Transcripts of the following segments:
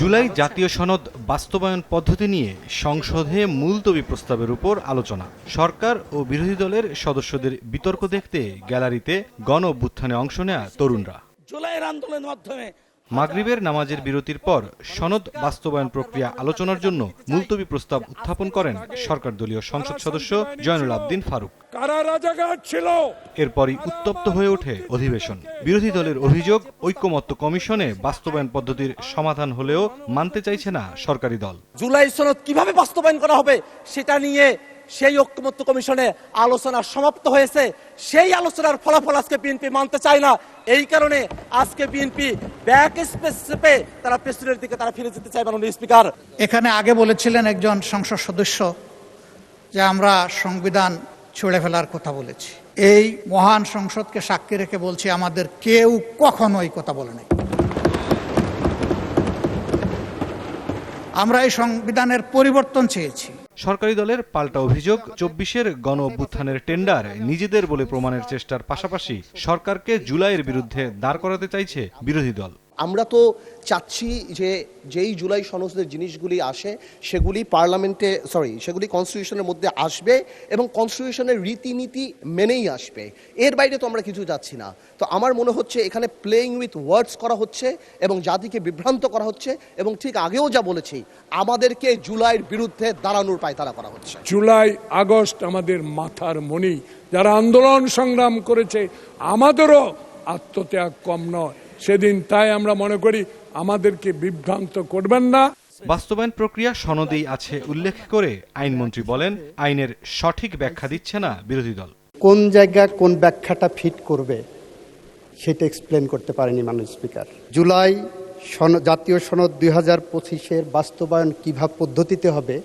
জুলাই জাতীয় সনদ বাস্তবায়ন পদ্ধতি নিয়ে সংসদে মুলতবি প্রস্তাবের উপর আলোচনা। সরকার ও বিরোধী দলের সদস্যদের বিতর্ক দেখতে গ্যালারিতে গণ অভ্যুত্থানে অংশ নেয়া তরুণরা। জুলাইয়ের আন্দোলনের মাধ্যমে মাগরিবের নামাজের বিরতির পর সনদ বাস্তবায়ন প্রক্রিয়া আলোচনার জন্য মুলতবি প্রস্তাব উত্থাপন করেন সরকার দলীয় সংসদ সদস্য জয়নুল আবদিন ফারুক। কারা রাজাকার ছিল। এরপরই উত্তপ্ত হয়ে ওঠে অধিবেশন। বিরোধী দলের অভিযোগ, ঐকমত্য কমিশনে বাস্তবায়ন পদ্ধতির সমাধান হলেও মানতে চাইছে না সরকারি দল। জুলাই সনদ কিভাবে বাস্তবায়ন করা হবে সেটা নিয়ে সেই ঐকমত্য কমিশনে আলোচনা সমাপ্ত হয়েছে। সেই আলোচনার ফলাফল আজকে বিএনপি মানতে চায় না। এই কারণে আজকে বিএনপি ব্যাক স্পেসে তারা প্রেসিডেন্টের দিকে তারা ফিরে যেতে চায়। মাননীয় স্পিকার, এখানে আগে বলেছিলেন একজন সংসদ সদস্য যে আমরা সংবিধান ছুঁড়ে ফেলার কথা বলেছি। এই মহান সংসদকে সাক্ষী রেখে বলছি, আমাদের কেউ কখনো এই কথা বলে নাই। আমরা এই সংবিধানের পরিবর্তন চেয়েছি। সরকারি দলের পাল্টা অভিযোগ, ২৪-এর গণ অভ্যুত্থানের টেন্ডার নিজেদের বলে প্রমাণের চেষ্টার পাশাপাশি সরকারকে জুলাইয়ের বিরুদ্ধে দাঁড় করাতে চাইছে বিরোধী দল। আমরা তো চাচ্ছি যে যেই জুলাই সনদের জিনিসগুলি আসে সেগুলি পার্লামেন্টে সেগুলি কনস্টিটিউশনের মধ্যে আসবে এবং কনস্টিটিউশনের রীতিনীতি মেনেই আসবে। এর বাইরে তো আমরা কিছু যাচ্ছি না। তো আমার মনে হচ্ছে এখানে প্লেইং উইথ ওয়ার্ডস করা হচ্ছে এবং জাতিকে বিভ্রান্ত করা হচ্ছে এবং ঠিক আগেও যা বলেছি, আমাদেরকে জুলাইয়ের বিরুদ্ধে দাঁড়ানোর পায়তারা করা হচ্ছে। জুলাই আগস্ট আমাদের মাথার মণি, যারা আন্দোলন সংগ্রাম করেছে, আমাদেরও আত্মত্যাগ কম নয় সেদিন। তাই আমরা মনে করি আমাদেরকে বিভ্রান্ত করবেন না। বাস্তবায়ন প্রক্রিয়া সনদেই আছে উল্লেখ করে আইনমন্ত্রী বলেন, আইনের সঠিক ব্যাখ্যা দিচ্ছে না বিরোধী দল। কোন জায়গা কোন ব্যাখ্যাটা ফিট করবে সেটা এক্সপ্লেন করতে পারেনি মাননীয় স্পিকার। জুলাই জাতীয় সনদ ২০২৫-এর বাস্তবায়ন কিভাবে পদ্ধতিতে হবে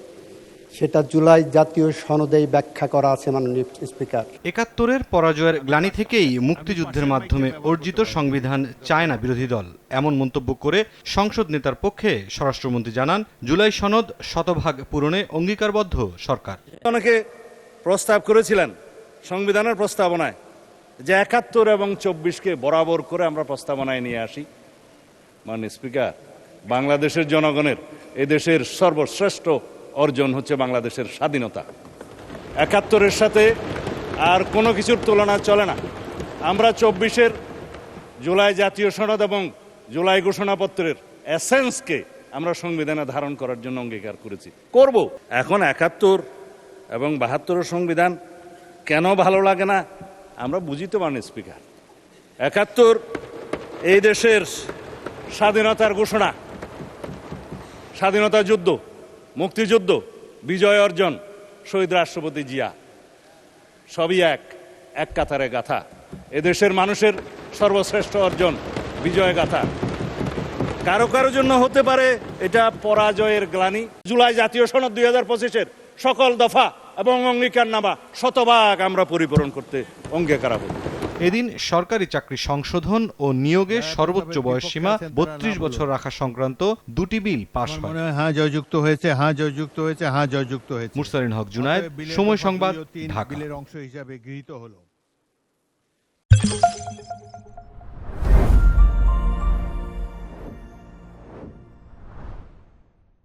সেটা জুলাই জাতীয় সনদেই ব্যাখ্যা করা আছে মাননীয় স্পিকার। ৭১-এর পরাজয়ের গ্লানি থেকেই মুক্তিযুদ্ধের মাধ্যমে অর্জিত সংবিধান চায় না বিরোধী দল, এমন মন্তব্য করে সংসদ নেতার পক্ষে স্বরাষ্ট্রমন্ত্রী জানান, জুলাই সনদ শতভাগ পূরণে অঙ্গীকারবদ্ধ সরকার। অনেকে প্রস্তাব করেছিলেন সংবিধানের প্রস্তাবনায় যে ৭১ এবং ২৪-কে বরাবর করে আমরা প্রস্তাবনায় নিয়ে আসি। মাননীয় স্পিকার, বাংলাদেশের জনগণের এদেশের সর্বশ্রেষ্ঠ অর্জন হচ্ছে বাংলাদেশের স্বাধীনতা। ৭১-এর সাথে আর কোনো কিছুর তুলনা চলে না। আমরা ২৪-এর জুলাই জাতীয় সনদ এবং জুলাই ঘোষণাপত্রের এসেন্সকে আমরা সংবিধানে ধারণ করার জন্য অঙ্গীকার করেছি, করব। এখন ৭১ এবং ৭২-এর সংবিধান কেন ভালো লাগে না আমরা বুঝি তো মাননীয় স্পিকার। ৭১ এই দেশের স্বাধীনতার ঘোষণা, স্বাধীনতা যুদ্ধ, মুক্তিযুদ্ধ, বিজয় অর্জন, শহীদ রাষ্ট্রপতি জিয়া, সবই এক কাতারে গাথা। এদেশের মানুষের সর্বশ্রেষ্ঠ অর্জন, বিজয় গাথা। কারো কারো জন্য হতে পারে এটা পরাজয়ের গ্লানি। জুলাই জাতীয় সনদ ২০২৫-এর সকল দফা এবং অঙ্গীকারনামা শতভাগ আমরা পরিপূরণ করতে অঙ্গীকারাবদ্ধ। এদিন সরকারি চাকরি সংশোধন ও নিয়োগে সর্বোচ্চ বয়সসীমা ৩২ বছর রাখা সংক্রান্ত দুটি বিল পাশ হয়। হ্যাঁ জয়যুক্ত হয়েছে, হ্যাঁ জয়যুক্ত হয়েছে, হ্যাঁ জয়যুক্ত হয়েছে। মুরসালিন হক জুনায়েদ, সময় সংবাদ, ঢাকা। বিলের অংশ হিসাবে গৃহীত হলো।